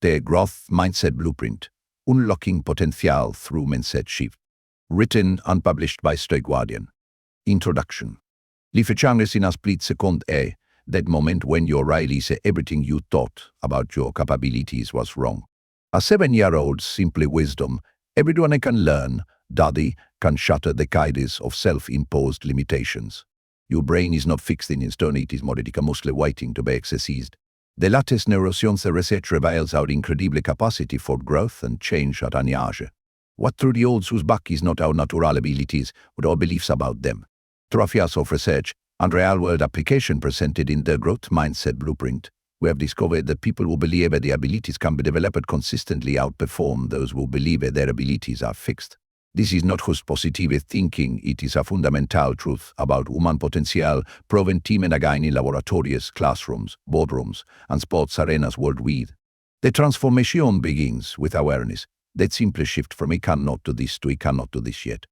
The Growth Mindset Blueprint, Unlocking Potential Through Mindset Shift. Written and published by Stoic Guardian. Introduction. Life changes in a split second. That moment when you realize everything you thought about your capabilities was wrong. A 7-year-old's simple wisdom, everyone can learn, Daddy, can shatter the cages of self-imposed limitations. Your brain is not fixed in stone, it is mostly waiting to be exercised. The latest neuroscience research reveals our incredible capacity for growth and change at any age. What through the old whose back is not our natural abilities, but our beliefs about them. Through years of research and real-world application presented in the Growth Mindset Blueprint, we have discovered that people who believe that their abilities can be developed consistently outperform those who believe that their abilities are fixed. This is not just positive thinking, it is a fundamental truth about human potential proven time and again in laboratories, classrooms, boardrooms, and sports arenas worldwide. The transformation begins with awareness, that simple shift from I cannot do this to I cannot do this yet.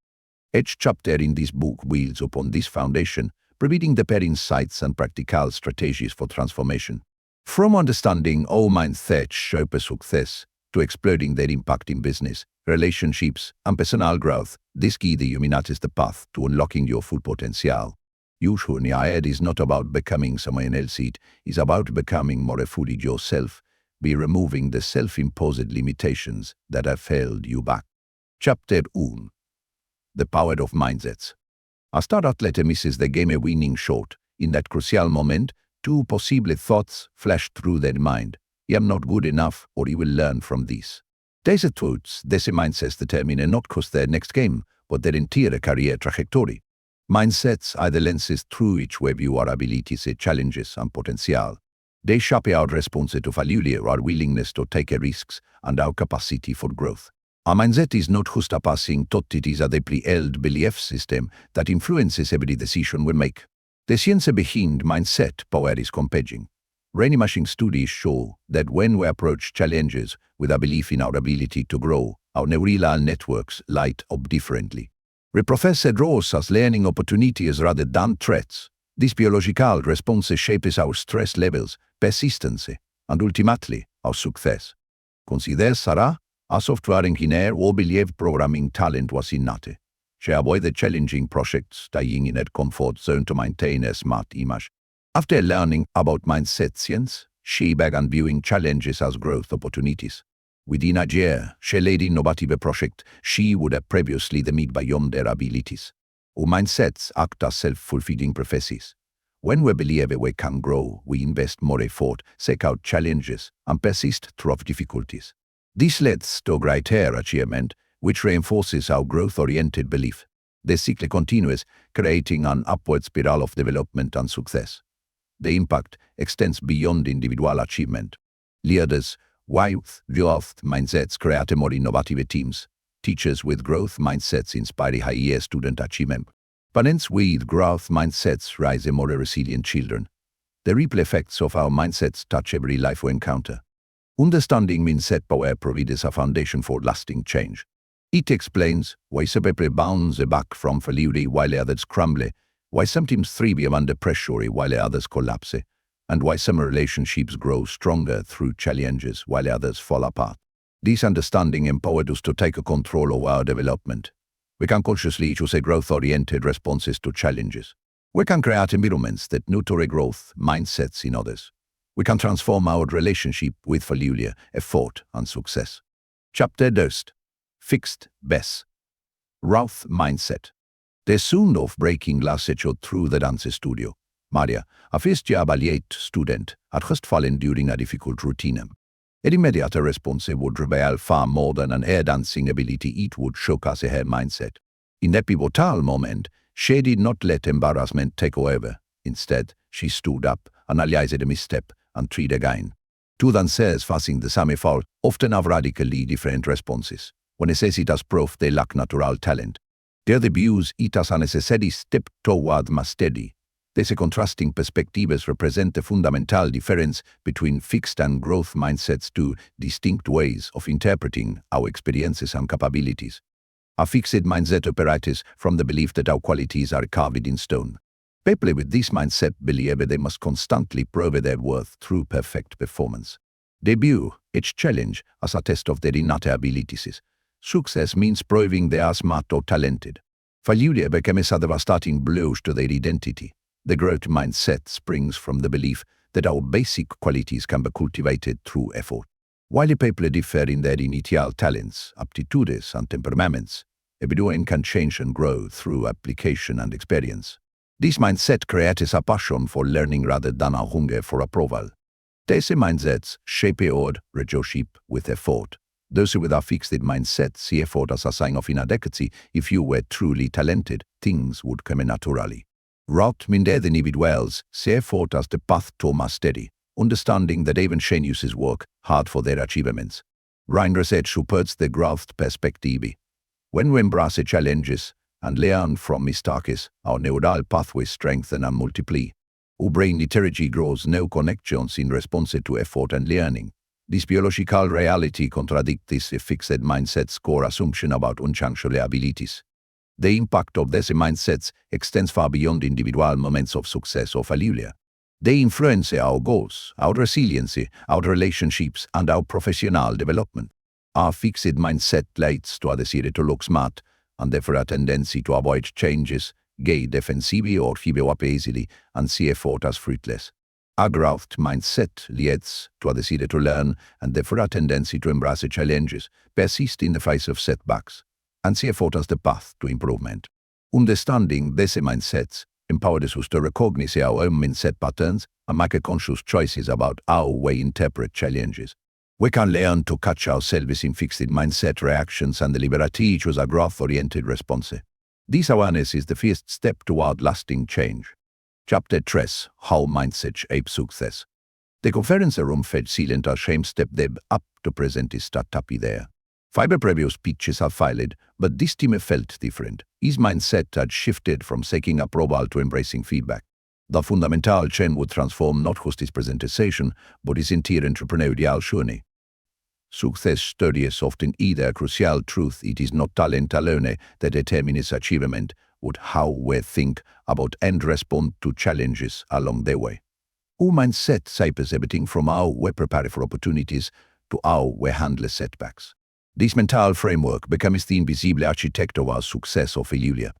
Each chapter in this book builds upon this foundation, providing the pair insights and practical strategies for transformation. From understanding how mindset shape success to exploring their impact in business, relationships, and personal growth, this guide illuminates the path to unlocking your full potential. Your journey ahead is not about becoming someone else, it is about becoming more fully yourself, by removing the self-imposed limitations that have held you back. Chapter 1. The Power of Mindsets. A star athlete misses the game-winning shot. In that crucial moment, two possible thoughts flash through their mind. I am not good enough, or he will learn from this. These thoughts, these mindsets determine not just their next game, but their entire career trajectory. Mindsets are the lenses through which we view our abilities, challenges, and potential. They shape our response to failure, our willingness to take risks, and our capacity for growth. A mindset is not just a passing thought, it is a deeply held belief system that influences every decision we make. The science behind mindset power is compelling. Reanimation studies show that when we approach challenges with a belief in our ability to grow, our neural networks light up differently. We process draws as learning opportunities rather than threats. This biological response shapes our stress levels, persistence, and ultimately our success. Consider Sarah, a software engineer who believed programming talent was innate. She avoided challenging projects, staying in her comfort zone to maintain a smart image. After learning about mindset science, she began viewing challenges as growth opportunities. Within a year, she led innovative projects she would have previously deemed beyond their abilities. Our mindsets act as self-fulfilling prophecies. When we believe we can grow, we invest more effort, seek out challenges, and persist through difficulties. This leads to greater achievement, which reinforces our growth-oriented belief. The cycle continues, creating an upward spiral of development and success. The impact extends beyond individual achievement. Leaders with growth mindsets create more innovative teams. Teachers with growth mindsets inspire higher student achievement. Parents with growth mindsets raise more resilient children. The ripple effects of our mindsets touch every life we encounter. Understanding mindset power provides a foundation for lasting change. It explains why some people bounce back from failure while others crumble, why some teams thrive under pressure while others collapse, and why some relationships grow stronger through challenges while others fall apart. This understanding empowers us to take control of our development. We can consciously choose growth-oriented responses to challenges. We can create environments that nurture growth mindsets in others. We can transform our relationship with failure, effort, and success. Chapter 2. Fixed base. Growth mindset. The sound of breaking glass echoed through the dance studio. Maria, a first-year ballet student, had just fallen during a difficult routine. Her immediate response would reveal far more than an air dancing ability, it would showcase her mindset. In that pivotal moment, she did not let embarrassment take over. Instead, she stood up, analyzed the misstep, and tried again. Two dancers facing the same fall often have radically different responses. One sees it as proof they lack natural talent. The other views it as a necessary step toward mastery. These contrasting perspectives represent a fundamental difference between fixed and growth mindsets, two distinct ways of interpreting our experiences and capabilities. A fixed mindset operates from the belief that our qualities are carved in stone. People with this mindset believe they must constantly prove their worth through perfect performance. Debut each challenge as a test of their innate abilities. Success means proving they are smart or talented. Failure becomes a devastating blow to their identity. The growth mindset springs from the belief that our basic qualities can be cultivated through effort. While people differ in their initial talents, aptitudes, and temperaments, everyone can change and grow through application and experience. This mindset creates a passion for learning rather than a hunger for approval. These mindsets shape our relationship with effort. Those with a fixed mindset see effort as a sign of inadequacy. If you were truly talented, things would come naturally. Minded individuals see effort as the path to mastery, understanding that even geniuses work hard for their achievements. Research supports the growth perspective. When we embrace challenges and learn from mistakes, our neural pathways strengthen and multiply. Our brain literally grows new connections in response to effort and learning. This biological reality contradicts this fixed mindset's core assumption about unchangeable abilities. The impact of these mindsets extends far beyond individual moments of success or failure. They influence our goals, our resiliency, our relationships, and our professional development. Our fixed mindset leads to a desire to look smart, and therefore a tendency to avoid changes, get defensive or give up easily, and see effort as fruitless. A growth mindset leads to a desire to learn, and therefore a tendency to embrace challenges, persist in the face of setbacks, and see effort as the path to improvement. Understanding these mindsets empowers us to recognize our own mindset patterns and make conscious choices about how we interpret challenges. We can learn to catch ourselves in fixed mindset reactions and deliberately choose a growth-oriented response. This awareness is the first step toward lasting change. Chapter 3: How Mindset Shapes Success. The conference room fed silent as shame stepped up to present his startup idea. 5 previous pitches had failed, but this team felt different. His mindset had shifted from seeking approval to embracing feedback. The fundamental change would transform not just his presentation, but his entire entrepreneurial journey. Success stories often either crucial truth. It is not talent alone that determines achievement, but how we think about and respond to challenges along the way. Our mindset shapes everything from how we prepare for opportunities to how we handle setbacks. This mental framework becomes the invisible architect of our success or failure.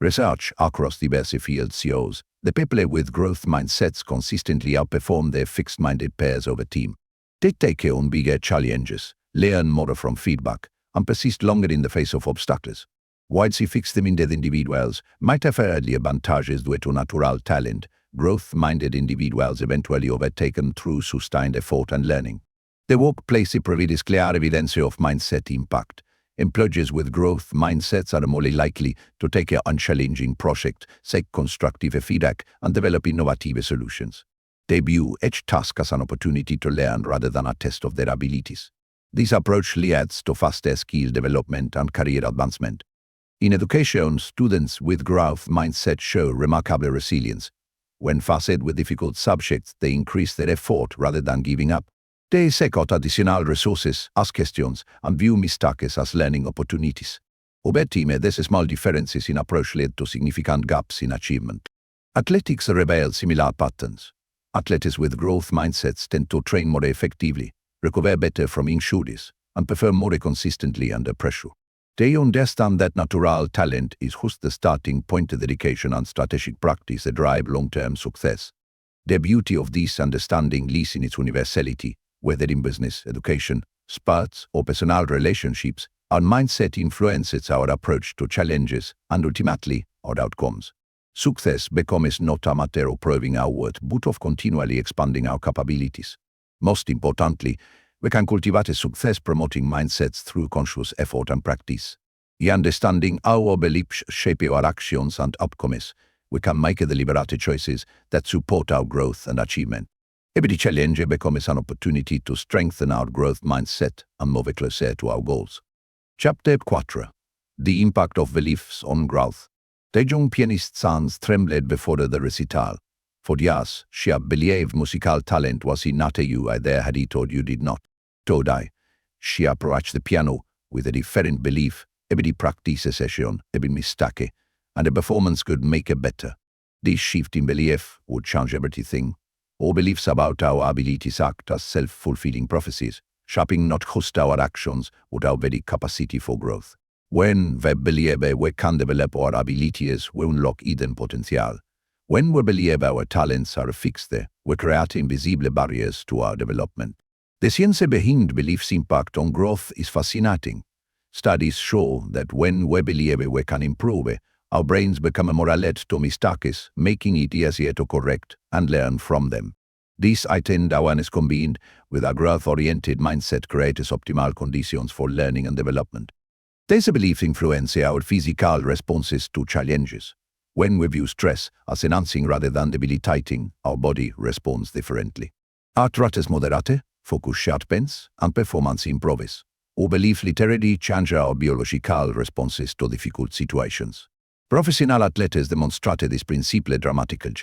Research across diverse fields shows that people with growth mindsets consistently outperform their fixed-minded peers over time. They take on bigger challenges, learn more from feedback, and persist longer in the face of obstacles. While fixed-minded individuals might have early advantages due to natural talent, growth-minded individuals eventually overtake them through sustained effort and learning. The workplace provides clear evidence of mindset impact. Employees with growth mindsets are more likely to take an unchallenging project, seek constructive feedback, and develop innovative solutions. They view each task as an opportunity to learn rather than a test of their abilities. This approach leads to faster skill development and career advancement. In education, students with growth mindset show remarkable resilience. When faced with difficult subjects, they increase their effort rather than giving up. They seek out additional resources, ask questions, and view mistakes as learning opportunities. Over time, these small differences in approach lead to significant gaps in achievement. Athletics reveal similar patterns. Athletes with growth mindsets tend to train more effectively, recover better from injuries, and perform more consistently under pressure. They understand that natural talent is just the starting point. Dedication and strategic practice that drive long-term success. The beauty of this understanding lies in its universality. Whether in business, education, sports, or personal relationships, our mindset influences our approach to challenges and ultimately our outcomes. Success becomes not a matter of proving our worth, but of continually expanding our capabilities. Most importantly, we can cultivate a success promoting mindsets through conscious effort and practice. In understanding how our beliefs shape our actions and outcomes, we can make deliberate choices that support our growth and achievement. Every challenge becomes an opportunity to strengthen our growth mindset and move closer to our goals. Chapter 4: The Impact of Beliefs on Growth. The young pianist's hands trembled before the recital. For years, she had believed musical talent was innate. You either had it or you did not. Today, she approached the piano with a different belief. Every practice session, every mistake, and the performance could make it better. This shift in belief would change everything. Our beliefs about our abilities act as self-fulfilling prophecies, shaping not just our actions, but our very capacity for growth. When we believe we can develop our abilities, we unlock hidden potential. When we believe our talents are fixed, we create invisible barriers to our development. The science behind beliefs' impact on growth is fascinating. Studies show that when we believe we can improve, our brains become more alert to mistakes, making it easier to correct and learn from them. This heightened awareness combined with a growth-oriented mindset creates optimal conditions for learning and development. These beliefs influence our physical responses to challenges. When we view stress as enhancing rather than debilitating, our body responds differently. Heart rate is moderate, focus sharpens, and performance improves. Our beliefs literally change our biological responses to difficult situations. Professional athletes demonstrated this principle dramatically.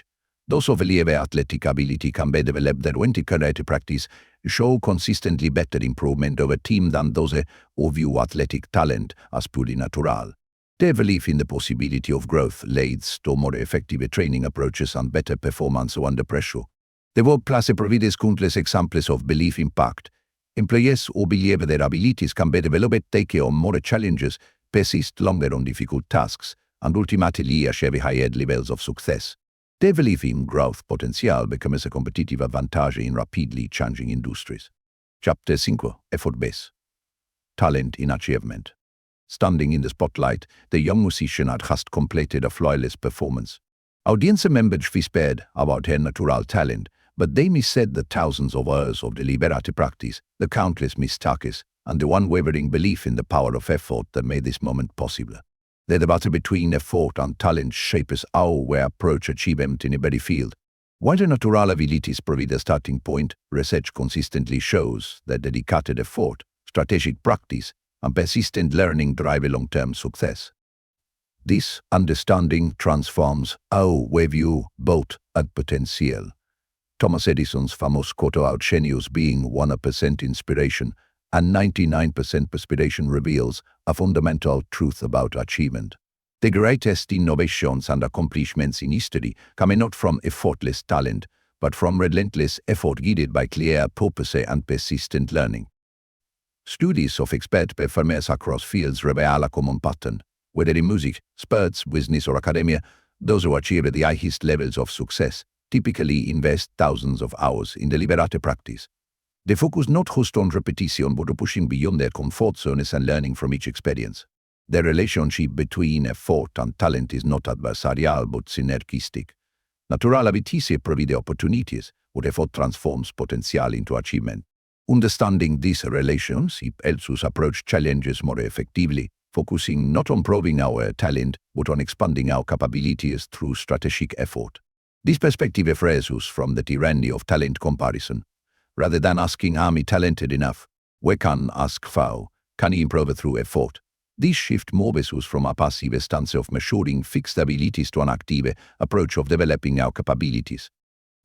Those who believe athletic ability can be developed when taken to practice show consistently better improvement over time than those who view athletic talent as purely natural. Their belief in the possibility of growth leads to more effective training approaches and better performance under pressure. The workplace provides countless examples of belief impact. Employees who believe their abilities can be developed take on more challenges, persist longer on difficult tasks, and ultimately achieve higher levels of success. Their belief in growth potential becomes a competitive advantage in rapidly changing industries. Chapter 5. Effort base. Talent in achievement. Standing in the spotlight, the young musician had just completed a flawless performance. Audience members whispered about her natural talent, but they missed the thousands of hours of deliberate practice, the countless mistakes, and the unwavering belief in the power of effort that made this moment possible. The debate between effort and talent shapes how we approach achievement in every field. While the natural abilities provide a starting point, research consistently shows that dedicated effort, strategic practice, and persistent learning drive long-term success. This understanding transforms how we view both and potential. Thomas Edison's famous quote about genius being 1% inspiration and 99% perspiration reveals a fundamental truth about achievement. The greatest innovations and accomplishments in history come not from effortless talent, but from relentless effort guided by clear purpose and persistent learning. Studies of expert performers across fields reveal a common pattern. Whether in music, sports, business, or academia, those who achieve the highest levels of success typically invest thousands of hours in deliberate practice. They focus not just on repetition but on pushing beyond their comfort zones and learning from each experience. The relationship between effort and talent is not adversarial but synergistic. Natural abilities provide opportunities, but effort transforms potential into achievement. Understanding this relationship helps us approach challenges more effectively, focusing not on proving our talent but on expanding our capabilities through strategic effort. This perspective frees us from the tyranny of talent comparison. Rather than asking, am I talented enough, we can ask, how can I improve through effort? This shift moves us from a passive stance of measuring fixed abilities to an active approach of developing our capabilities.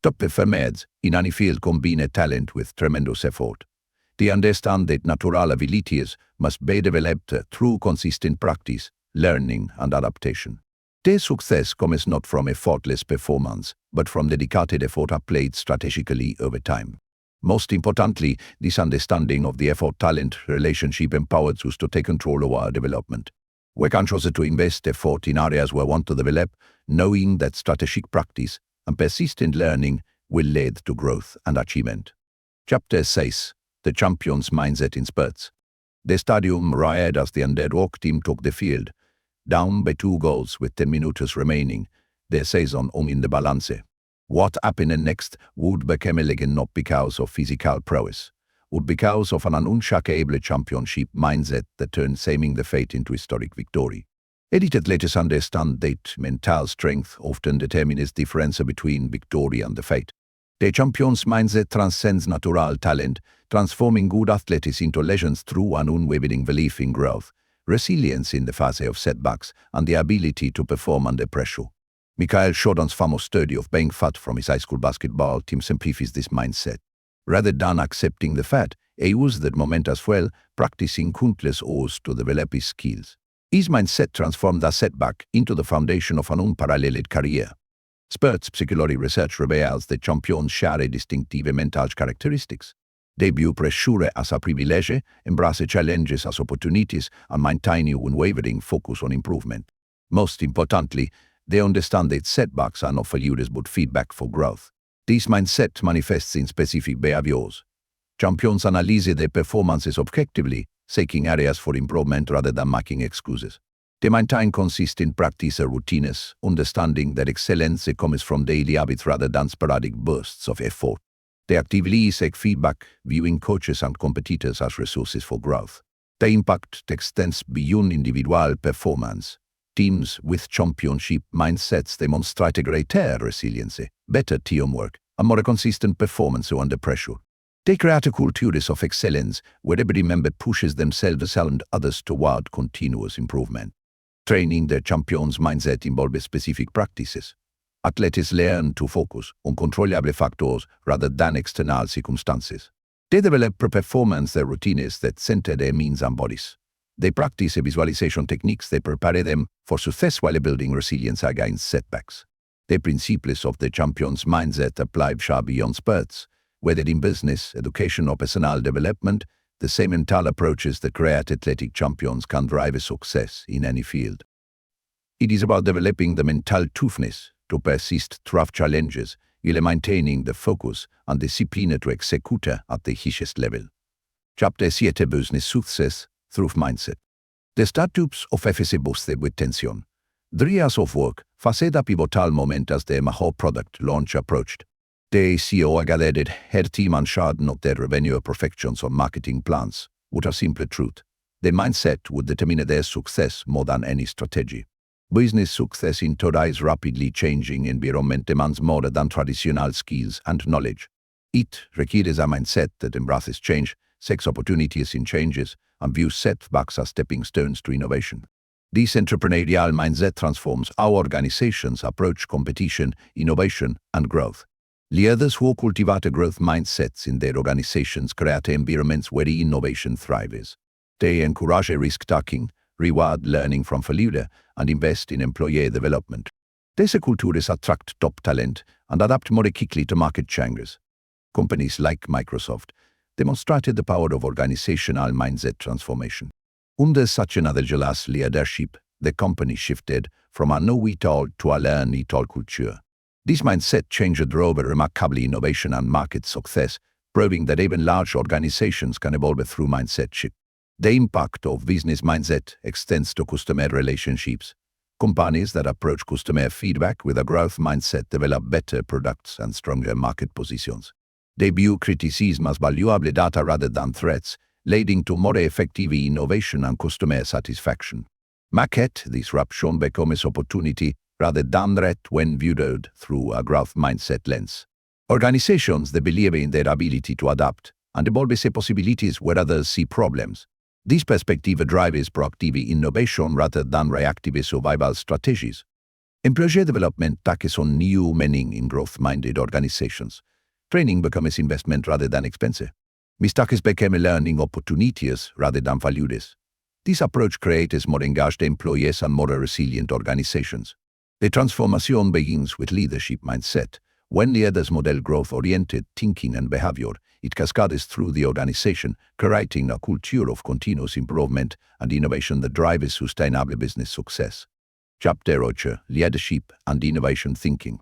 Top performers in any field combine talent with tremendous effort. They understand that natural abilities must be developed through consistent practice, learning, and adaptation. Their success comes not from effortless performance, but from dedicated effort applied strategically over time. Most importantly, this understanding of the effort-talent relationship empowers us to take control of our development. We can choose to invest effort in areas we want to develop, knowing that strategic practice and persistent learning will lead to growth and achievement. Chapter 6. The champion's mindset in spurts. The stadium rioted as the underdog team took the field. Down by 2 goals with 10 minutes remaining, the season hung in the balance. What happened next would become a legend not because of physical prowess, but because of an unshakable championship mindset that turned seeming the fate into historic victory. Elite athletes understand that mental strength often determines the difference between victory and defeat. The champion's mindset transcends natural talent, transforming good athletes into legends through an unwavering belief in growth, resilience in the face of setbacks, and the ability to perform under pressure. Michael Jordan's famous study of being fat from his high school basketball team simplifies this mindset. Rather than accepting the fat, he used that moment as well, practicing countless hours to develop his skills. His mindset transformed a setback into the foundation of an unparalleled career. Spurts psychology research reveals that champions share distinctive mental characteristics. They view pressure as a privilege, embrace challenges as opportunities, and maintain an unwavering focus on improvement. Most importantly, they understand that setbacks are not failures but feedback for growth. This mindset manifests in specific behaviors. Champions analyze their performances objectively, seeking areas for improvement rather than making excuses. They maintain consistent practice and routines, understanding that excellence comes from daily habits rather than sporadic bursts of effort. They actively seek feedback, viewing coaches and competitors as resources for growth. Their impact extends beyond individual performance. Teams with championship mindsets demonstrate greater resiliency, better teamwork, and more consistent performance under pressure. They create a culture of excellence where every member pushes themselves and others toward continuous improvement. Training the champion's mindset involves specific practices. Athletes learn to focus on controllable factors rather than external circumstances. They develop performance routines that center their minds and bodies. They practice visualization techniques that prepare them for success while building resilience against setbacks. The principles of the champion's mindset apply far beyond sports. Whether in business, education, or personal development, the same mental approaches that create athletic champions can drive success in any field. It is about developing the mental toughness to persist through challenges, while maintaining the focus and discipline to execute at the highest level. Chapter 7 Business Success through Mindset. The startups of FSC boosted with tension. 3 years of work faced a pivotal moment as the Maho product launch approached. The CEO gathered her team and shared not their revenue projections or marketing plans, with a simple truth. The mindset would determine their success more than any strategy. Business success in today's rapidly changing environment demands more than traditional skills and knowledge. It requires a mindset that embraces change, seeks opportunities in changes, and views setbacks as stepping stones to innovation. This entrepreneurial mindset transforms how organizations approach competition, innovation, and growth. Leaders who cultivate growth mindsets in their organizations create environments where innovation thrives. They encourage risk-taking, reward learning from failure, and invest in employee development. These cultures attract top talent and adapt more quickly to market changes. Companies like Microsoft demonstrated the power of organizational mindset transformation. Under such an agile leadership, the company shifted from a know-it-all to a learn-it-all culture. This mindset change drove a remarkable innovation and market success, proving that even large organizations can evolve through mindset shift. The impact of business mindset extends to customer relationships. Companies that approach customer feedback with a growth mindset develop better products and stronger market positions. They view criticism as valuable data rather than threats, leading to more effective innovation and customer satisfaction. Market disruption becomes opportunity rather than threat when viewed through a growth mindset lens. Organizations that believe in their ability to adapt and evolve possibilities where others see problems. This perspective drives proactive innovation rather than reactive survival strategies. Employee development takes on new meaning in growth-minded organizations. Training becomes investment rather than expense. Mistakes become learning opportunities rather than failures. This approach creates more engaged employees and more resilient organizations. The transformation begins with leadership mindset. When leaders model growth-oriented thinking and behavior, it cascades through the organization, creating a culture of continuous improvement and innovation that drives sustainable business success. Chapter 8 Leadership and Innovation Thinking.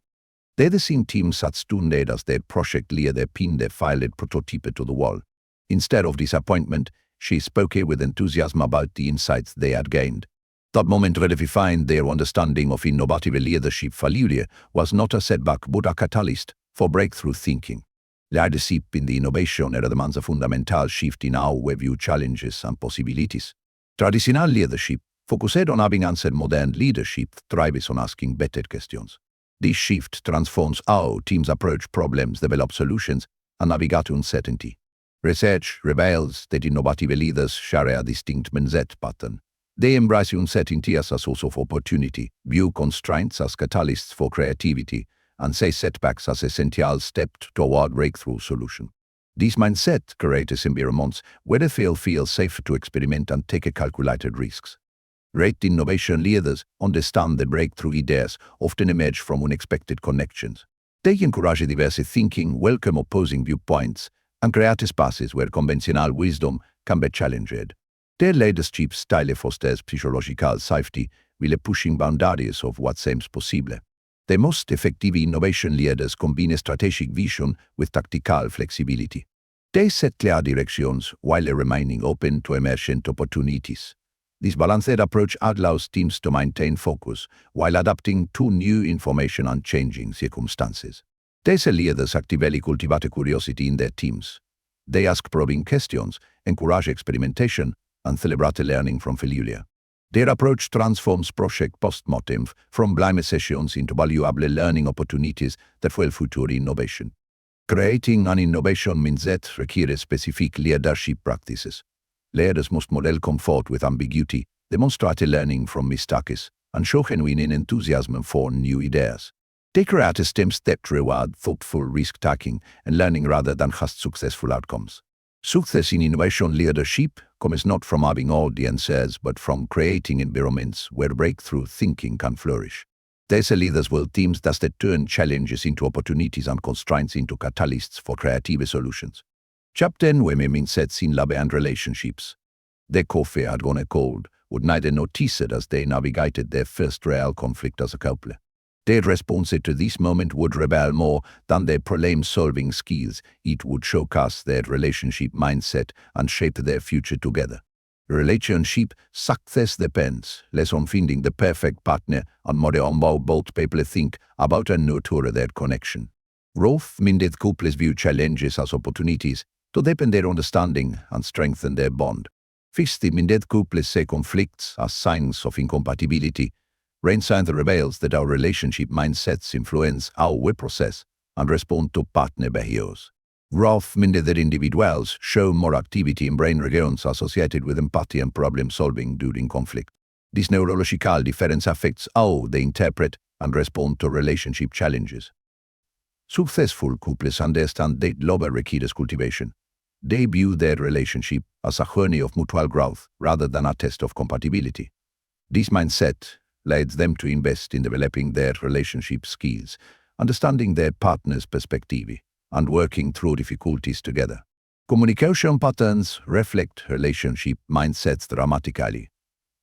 The design team sat stunned as their project leader pinned their filed prototype to the wall. Instead of disappointment, she spoke with enthusiasm about the insights they had gained. That moment redefined their understanding of innovative leadership. Failure was not a setback but a catalyst for breakthrough thinking. Leadership in the innovation era demands a fundamental shift in how we view challenges and possibilities. Traditional leadership focused on having answered. Modern leadership thrives on asking better questions. This shift transforms how teams approach problems, develop solutions, and navigate uncertainty. Research reveals that innovative leaders share a distinct mindset pattern. They embrace uncertainty as a source of opportunity, view constraints as catalysts for creativity, and see setbacks as essential steps toward breakthrough solution. This mindset creates environments where they feel safe to experiment and take calculated risks. Great innovation leaders understand that breakthrough ideas often emerge from unexpected connections. They encourage diverse thinking, welcome opposing viewpoints, and create spaces where conventional wisdom can be challenged. Their leadership style fosters psychological safety while pushing boundaries of what seems possible. The most effective innovation leaders combine strategic vision with tactical flexibility. They set clear directions while remaining open to emergent opportunities. This balanced approach allows teams to maintain focus while adapting to new information and changing circumstances. These leaders actively cultivate curiosity in their teams. They ask probing questions, encourage experimentation, and celebrate learning from failure. Their approach transforms project post-mortem from blind sessions into valuable learning opportunities that fuel future innovation. Creating an innovation mindset requires specific leadership practices. Leaders must model comfort with ambiguity, demonstrate learning from mistakes, and show genuine enthusiasm for new ideas. They create systems that reward thoughtful risk-taking and learning rather than just successful outcomes. Success in innovation leadership comes not from having all the answers, but from creating environments where breakthrough thinking can flourish. These leaders will teams that turn challenges into opportunities and constraints into catalysts for creative solutions. Chapter 9 Mindsets in Love and Relationships. The coffee had gone cold, would neither notice it as they navigated their first real conflict as a couple. Their response to this moment would rebel more than their problem-solving skills. It would showcase their relationship mindset and shape their future together. Relationship success depends less on finding the perfect partner and more on how both people think about and nurture their connection. Growth-minded couples view challenges as opportunities to deepen their understanding and strengthen their bond. Fixed-minded couples see conflicts as signs of incompatibility. Science reveals that our relationship mindsets influence how we process and respond to partner behaviors. Growth-minded individuals show more activity in brain regions associated with empathy and problem-solving during conflict. This neurological difference affects how they interpret and respond to relationship challenges. Successful couples understand that love requires cultivation. They view their relationship as a journey of mutual growth rather than a test of compatibility. This mindset leads them to invest in developing their relationship skills, understanding their partner's perspective, and working through difficulties together. Communication patterns reflect relationship mindsets dramatically.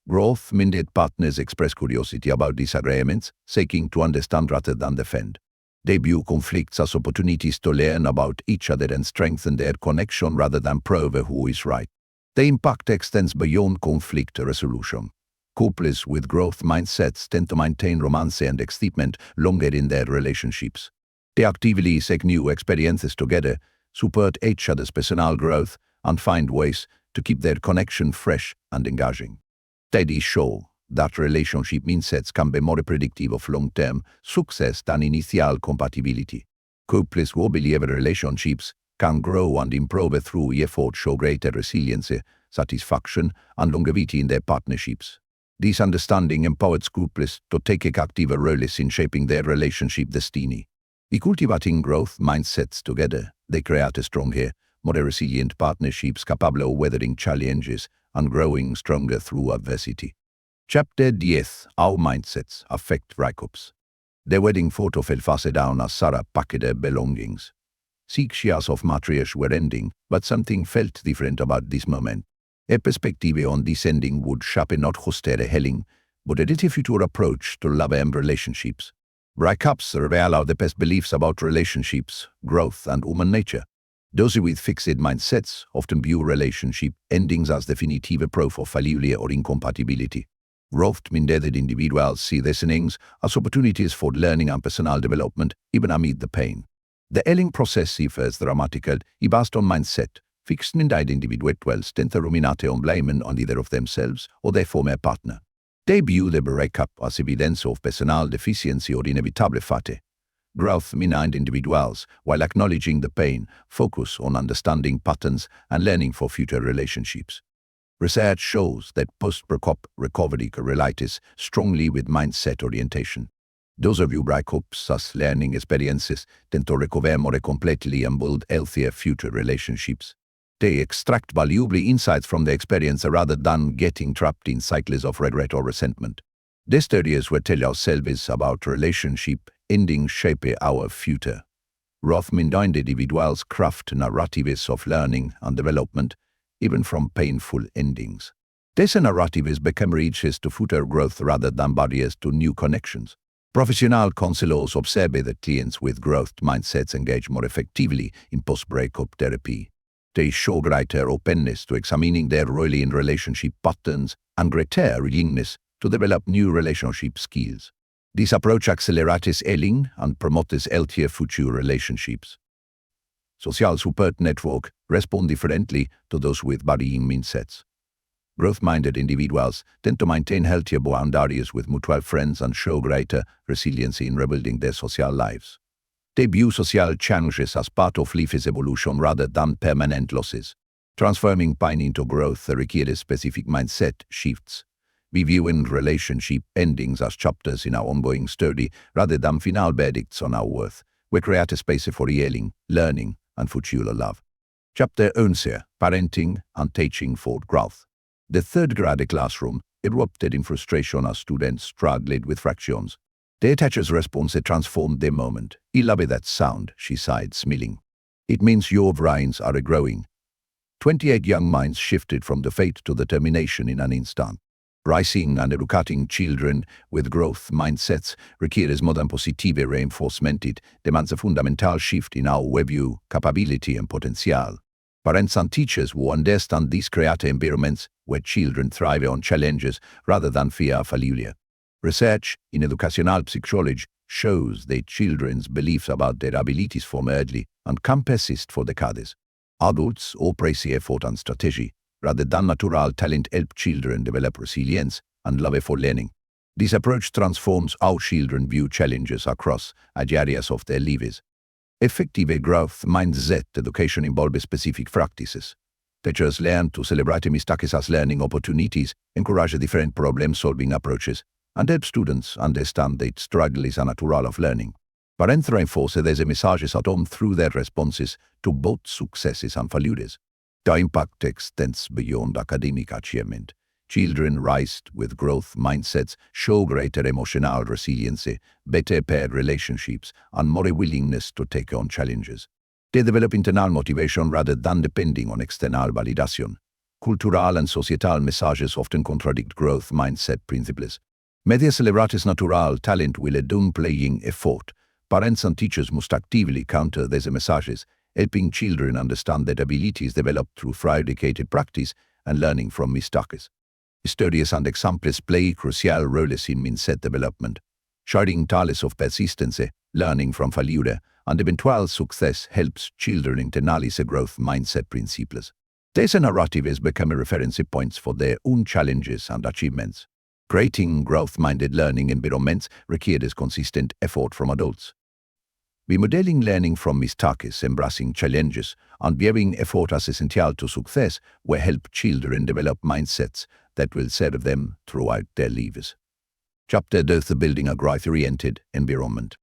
Growth-minded partners express curiosity about disagreements, seeking to understand rather than defend. They view conflicts as opportunities to learn about each other and strengthen their connection rather than prove who is right. The impact extends beyond conflict resolution. Couples with growth mindsets tend to maintain romance and excitement longer in their relationships. They actively seek new experiences together, support each other's personal growth, and find ways to keep their connection fresh and engaging. Studies show that relationship mindsets can be more predictive of long-term success than initial compatibility. Couples who believe relationships can grow and improve through effort show greater resilience, satisfaction, and longevity in their partnerships. This understanding empowers couples to take active roles in shaping their relationship destiny. By cultivating growth mindsets together, they create stronger, more resilient partnerships capable of weathering challenges and growing stronger through adversity. Chapter 10 How Mindsets Affect Breakups. The wedding photo fell face down as Sarah packed her belongings. 6 years of marriage were ending, but something felt different about this moment. A perspective on this ending would shape not just her healing, but a future approach to love and relationships. Breakups reveal the best beliefs about relationships, growth, and human nature. Those with fixed mindsets often view relationship endings as definitive proof of failure or incompatibility. Growth-minded individuals see these endings as opportunities for learning and personal development, even amid the pain. The healing process differs dramatically based on mindset. Fixed-minded individuals tend to ruminate on blaming on either of themselves or their former partner. They view the breakup as evidence of personal deficiency or inevitable fate. Growth-minded individuals, while acknowledging the pain, focus on understanding patterns and learning for future relationships. Research shows that post-breakup recovery correlates strongly with mindset orientation. Those who view breakups as learning experiences tend to recover more completely and build healthier future relationships. They extract valuable insights from the experience rather than getting trapped in cycles of regret or resentment. These studies will tell ourselves about relationship endings shape our future. Roth-minded individuals craft narratives of learning and development, even from painful endings. These narratives become bridges to future growth rather than barriers to new connections. Professional counselors observe that clients with growth mindsets engage more effectively in post-breakup therapy. They show greater openness to examining their role in relationship patterns and greater willingness to develop new relationship skills. This approach accelerates healing and promotes healthier future relationships. Social support networks respond differently to those with varying mindsets. Growth-minded individuals tend to maintain healthier boundaries with mutual friends and show greater resiliency in rebuilding their social lives. They view social challenges as part of life's evolution rather than permanent losses. Transforming pain into growth requires specific mindset shifts. We view relationship endings as chapters in our ongoing story rather than final verdicts on our worth. We create a space for healing, learning, and future love. Chapter 11: Parenting and Teaching for Growth. The third-grade classroom erupted in frustration as students struggled with fractions. The teacher's response transformed the moment. "I love that sound," she sighed, smiling. "It means your brains are growing." 28 young minds shifted from defeat to determination in an instant. Raising and educating children with growth mindsets requires more than positive reinforcement. It demands a fundamental shift in how we view capability and potential. Parents and teachers who understand these create environments where children thrive on challenges rather than fear failure. Research in educational psychology shows that children's beliefs about their abilities form early and can persist for decades. Adults who praise effort and strategy rather than natural talent help children develop resilience and love for learning. This approach transforms how children view challenges across areas of their lives. Effective growth mindset education involves specific practices. Teachers learn to celebrate mistakes as learning opportunities, encourage different problem-solving approaches, and help students understand that struggle is a natural of learning. Parents reinforce these messages at home through their responses to both successes and failures. The impact extends beyond academic achievement. Children raised with growth mindsets show greater emotional resiliency, better paired relationships, and more willingness to take on challenges. They develop internal motivation rather than depending on external validation. Cultural and societal messages often contradict growth mindset principles. Media celebrates natural talent while downplaying effort. Parents and teachers must actively counter these messages, helping children understand that abilities developed through dedicated practice and learning from mistakes. Studies and examples play crucial roles in mindset development. Sharing tales of persistence, learning from failure, and eventual success helps children internalize growth mindset principles. These narratives become reference points for their own challenges and achievements. Creating growth-minded learning environments requires consistent effort from adults. By modeling learning from mistakes, embracing challenges, and viewing effort as essential to success, we help children develop mindsets that will serve them throughout their lives. Chapter 12: Building a growth-oriented environment.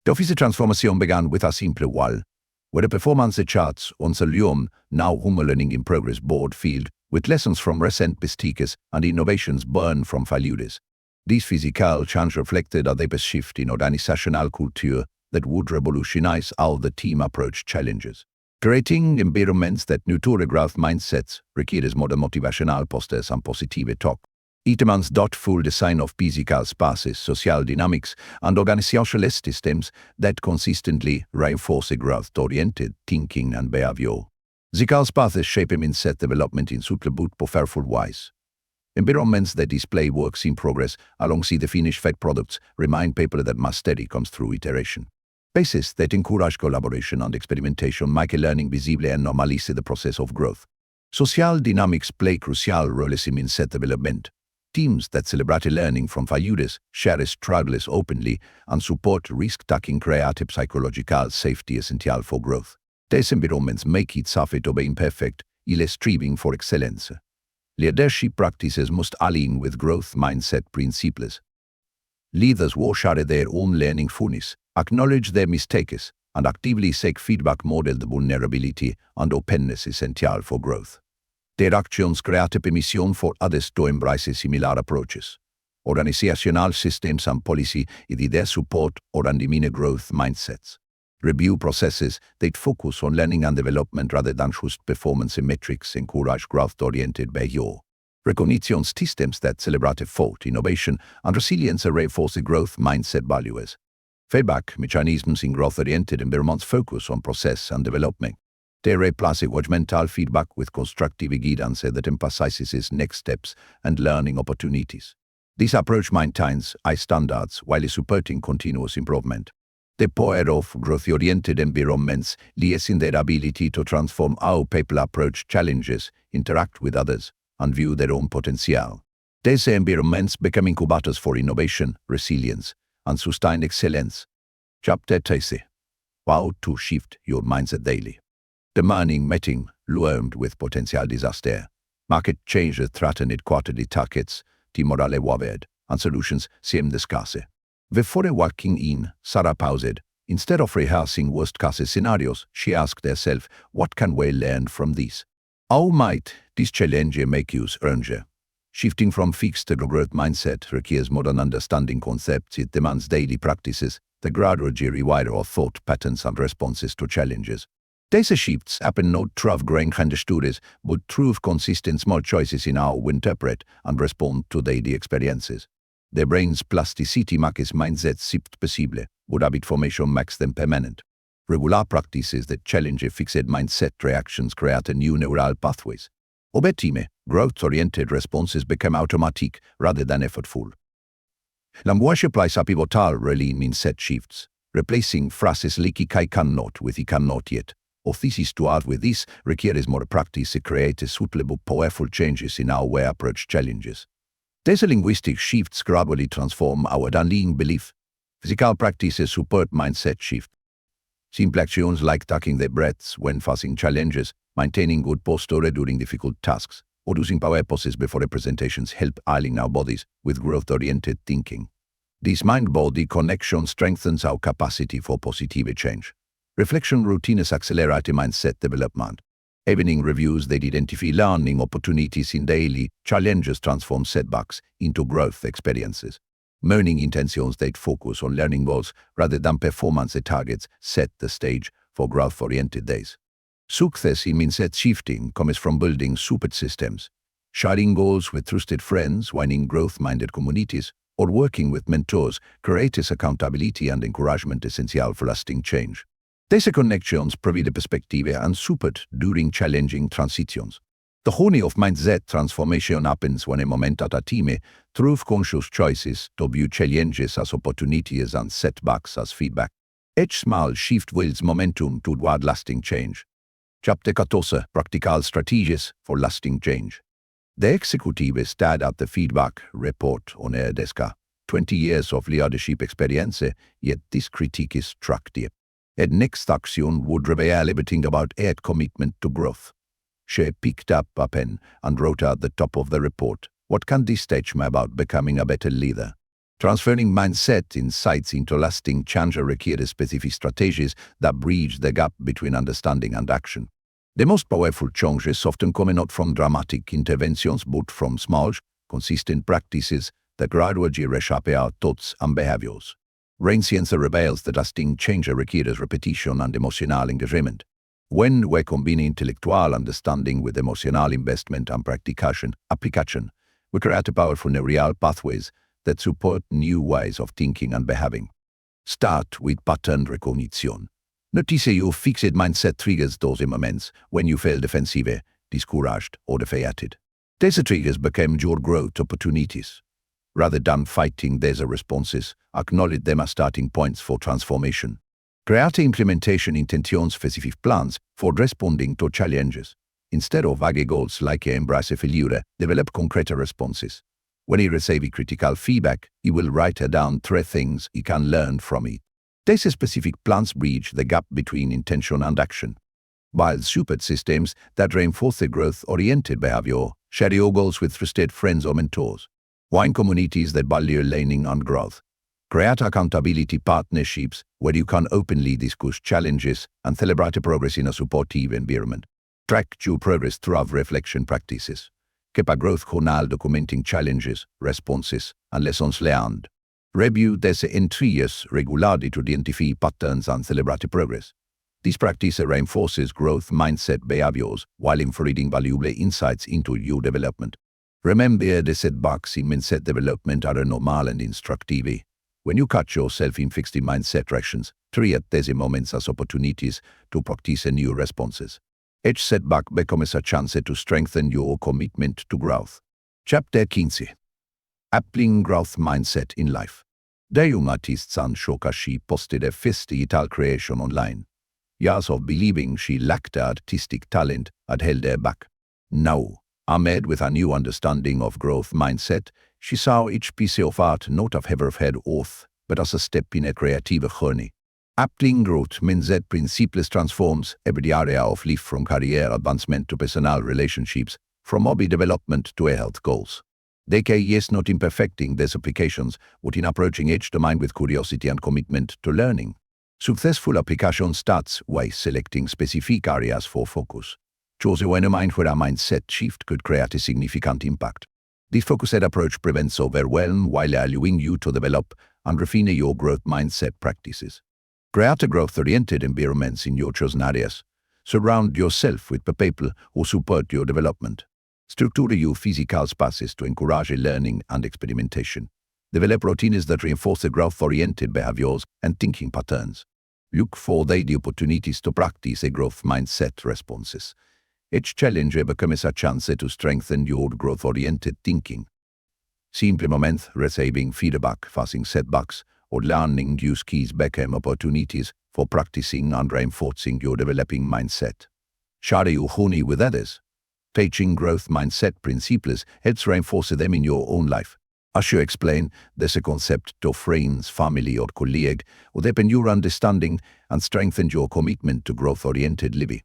The office transformation began with a simple wall, where the performance charts on the now learning in progress board filled with lessons from recent mistakes and innovations born from failures. This physical change reflected a deep shift in organizational culture that would revolutionize how the team approached challenges. Creating environments that nurture growth mindsets requires more motivational posters and positive talk. It demands thoughtful design of physical spaces, social dynamics, and organizational systems that consistently reinforce a growth-oriented thinking and behavior. These spaces shape mindset development in subtle but powerful ways. Environments that display works in progress alongside the finished products remind people that mastery comes through iteration. Spaces that encourage collaboration and experimentation make learning visible and normalize the process of growth. Social dynamics play crucial roles in mindset development. Teams that celebrate learning from failures, share struggles openly, and support risk-taking create psychological safety essential for growth. These environments make it safe to be imperfect, while striving for excellence. Leadership practices must align with growth mindset principles. Leaders who share their own learning furnace, acknowledge their mistakes, and actively seek feedback model the vulnerability and openness essential for growth. Their actions create permission for others to embrace similar approaches. Organizational systems and policy either support or undermine growth mindsets. Review processes that focus on learning and development rather than just performance metrics encourage growth-oriented behavior. Recognition systems that celebrate effort, innovation, and resilience reinforce the growth mindset values. Feedback mechanisms in growth-oriented environments focus on process and development. They replace judgmental feedback with constructive guidance that emphasizes next steps and learning opportunities. This approach maintains high standards while supporting continuous improvement. The power of growth-oriented environments lies in their ability to transform how people approach challenges, interact with others, and view their own potential. These environments become incubators for innovation, resilience, and sustained excellence. Chapter 30. How to shift your mindset daily. Demanding meeting learned with potential disaster. Market changes threatened quarterly targets, the morale wavered, and solutions seemed scarce. Before walking in, Sarah paused. Instead of rehearsing worst-case scenarios, she asked herself, what can we learn from this? How might this challenge make use stronger? Shifting from fixed to growth mindset requires modern understanding concepts. It demands daily practices that gradually rewire our thought patterns and responses to challenges. These shifts happen not through grand stories, but through consistent small choices in how we interpret and respond to daily experiences. The brain's plasticity makes mindsets shift possible, but habit formation makes them permanent. Regular practices that challenge a fixed mindset reactions create new neural pathways. Over time, growth-oriented responses become automatic rather than effortful. Language plays a pivotal role in mindset shifts, replacing phrases like I cannot with I cannot yet. Or thesis to add with this requires more practice to create suitable powerful changes in how we approach challenges. These linguistic shifts gradually transform our underlying belief. Physical practices support mindset shift. Simple actions like taking the breaths when facing challenges, maintaining good posture during difficult tasks, or using power poses before presentations help align our bodies with growth-oriented thinking. This mind-body connection strengthens our capacity for positive change. Reflection routines accelerate mindset development. Evening reviews that identify learning opportunities in daily challenges transform setbacks into growth experiences. Morning intentions that focus on learning goals rather than performance targets set the stage for growth-oriented days. Success in mindset shifting comes from building support systems, sharing goals with trusted friends, winning growth-minded communities, or working with mentors creates accountability and encouragement essential for lasting change. These connections provide perspective and support during challenging transitions. The journey of mindset transformation happens when a moment at a time through conscious choices to view challenges as opportunities and setbacks as feedback. Each small shift builds momentum toward lasting change. Chapter 14. Practical Strategies for Lasting Change. The executive stared at the feedback report on her desk. 20 years of leadership experience, yet this critique is struck deep. Her next action would reveal everything about her commitment to growth. She picked up a pen and wrote at the top of the report, what can this teach me about becoming a better leader? Transferring mindset insights into lasting change requires specific strategies that bridge the gap between understanding and action. The most powerful changes often come not from dramatic interventions but from small, consistent practices that gradually reshape our thoughts and behaviors. Brain science reveals that lasting change requires repetition and emotional engagement. When we combine intellectual understanding with emotional investment and application, we create powerful neural pathways that support new ways of thinking and behaving. Start with pattern recognition. Notice your fixed mindset triggers those moments when you feel defensive, discouraged, or defeated. These triggers become your growth opportunities. Rather than fighting these responses, acknowledge them as starting points for transformation. Create implementation intentions specific plans for responding to challenges. Instead of vague goals like embrace failure, develop concrete responses. When you receive critical feedback, you will write down 3 things you can learn from it. These specific plans bridge the gap between intention and action. Build support systems that reinforce the growth-oriented behavior. Share your goals with trusted friends or mentors. Join communities that value learning and growth. Create accountability partnerships where you can openly discuss challenges and celebrate progress in a supportive environment. Track your progress through reflection practices. Keep a growth journal documenting challenges, responses, and lessons learned. Review these entries regularly to identify patterns and celebrate progress. This practice reinforces growth mindset behaviors while infusing valuable insights into your development. Remember, the setbacks in mindset development are normal and instructive. When you catch yourself in fixed mindset directions, treat these moments as opportunities to practice new responses. Each setback becomes a chance to strengthen your commitment to growth. Chapter 15. Applying growth mindset in life. The young artist San Shokashi posted a first digital creation online. Years of believing she lacked artistic talent had held her back. Now, armed with a new understanding of growth mindset, she saw each piece of art not as her head off, but as a step in a creative journey. Applying growth mindset principles transforms every area of life, from career advancement to personal relationships, from hobby development to health goals. The key is not in perfecting these applications, but in approaching each domain with curiosity and commitment to learning. Successful application starts by selecting specific areas for focus. Choose one domain where a mindset shift could create a significant impact. This focused approach prevents overwhelm while allowing you to develop and refine your growth mindset practices. Create growth-oriented environments in your chosen areas. Surround yourself with people who support your development. Structure your physical spaces to encourage learning and experimentation. Develop routines that reinforce the growth-oriented behaviors and thinking patterns. Look for daily opportunities to practice a growth mindset responses. Each challenge becomes a chance to strengthen your growth-oriented thinking. Simple moments, receiving feedback, facing setbacks, or learning new skills become opportunities for practicing and reinforcing your developing mindset. Share your journey with others. Teaching growth mindset principles helps reinforce them in your own life. As you explain this concept to friends, family, or colleagues, will deepen your understanding and strengthen your commitment to growth-oriented living.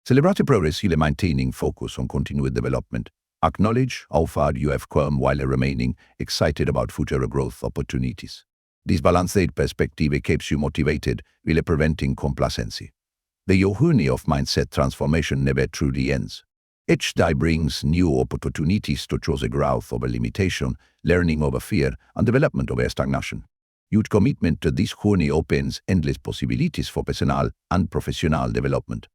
Celebrate progress while maintaining focus on continued development. Acknowledge how far you have come while remaining excited about future growth opportunities. This balanced perspective keeps you motivated while preventing complacency. The journey of mindset transformation never truly ends. Each day brings new opportunities to choose growth over limitation, learning over fear, and development over stagnation. Your commitment to this journey opens endless possibilities for personal and professional development.